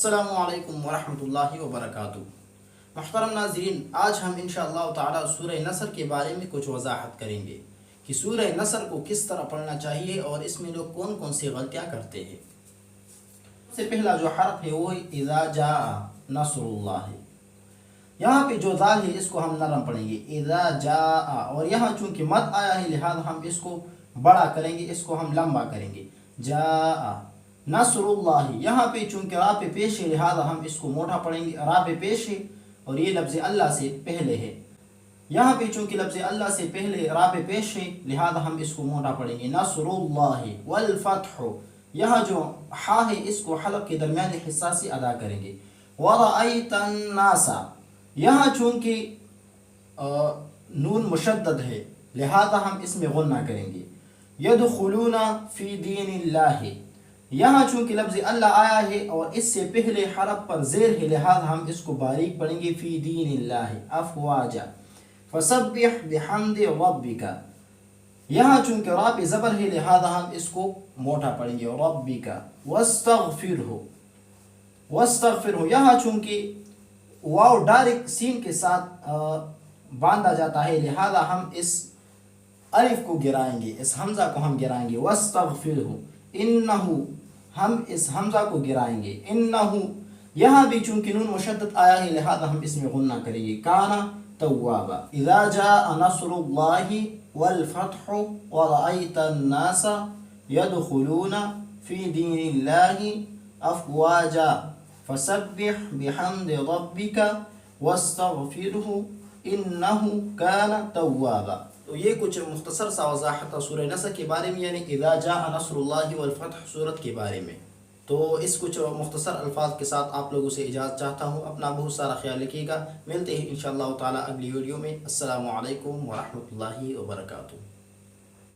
السلام علیکم ورحمۃ اللہ وبرکاتہ۔ محترم ناظرین، آج ہم انشاءاللہ تعالی سورہ نصر کے بارے میں کچھ وضاحت کریں گے کہ سورہ نصر کو کس طرح پڑھنا چاہیے اور اس میں لوگ کون کون سی غلطیاں کرتے ہیں۔ سب سے پہلا جو حرف ہے وہ اذا جاء نصر اللہ ہے۔ یہاں پہ جو ذال ہے اس کو ہم نرم پڑھیں گے اذا جاء، اور یہاں چونکہ مد آیا ہے لہذا ہم اس کو بڑا کریں گے، اس کو ہم لمبا کریں گے۔ جاء نصر اللہ، یہاں پہ چونکہ را پہ پیش ہے لہذا ہم اس کو موٹا پڑھیں گے، را پہ پیش ہے اور یہ لفظ اللہ سے پہلے ہے۔ یہاں پہ چونکہ لفظ اللہ سے پہلے را پہ پیش ہے لہذا ہم اس کو موٹا پڑھیں گے۔ نصر اللہ والفتح، یہاں جو ہا ہے اس کو حلق کے درمیانی حصہ سے ادا کریں گے۔ ورأیت الناس، یہاں چونکہ نون مشدد ہے لہذا ہم اس میں غنہ کریں گے۔ یدخلون فی دین اللہ، یہاں چونکہ لفظ اللہ آیا ہے اور اس سے پہلے حرف پر زیر ہے لہذا ہم اس کو باریک پڑھیں گے۔ فی دین اللہ افواجا فسبح بحمد ربک، یہاں چونکہ را پہ زبر ہے لہذا ہم اس کو موٹا پڑھیں گے۔ ربک واستغفرہ، یہاں چونکہ واو ڈائریکٹ سین کے ساتھ باندھا جاتا ہے لہذا ہم اس الف کو گرائیں گے، اس حمزہ کو ہم گرائیں گے۔ واستغفرہ انہ، ہم اس حمزہ کو گرائیں گے۔ انہ، یہاں بھی چونکہ نون مشدد آیا ہے لہذا ہم اس میں غنہ کریں گے۔ کانا توابا، اذا جاء نصر اللہ والفتح ورأیت الناس يدخلون فی دین اللہ افواجا فسبح بحمد ربک واستغفرہ انہ کان توابا۔ تو یہ کچھ مختصر سا وضاحت تھا سورہ نصر کے بارے میں، یعنی اذا جاء نصر اللہ والفتح سورت کے بارے میں۔ تو اس کچھ مختصر الفاظ کے ساتھ آپ لوگوں سے اجازت چاہتا ہوں۔ اپنا بہت سارا خیال رکھیے گا، ملتے ہیں انشاءاللہ تعالی اگلی ویڈیو میں۔ السلام علیکم ورحمۃ اللہ وبرکاتہ۔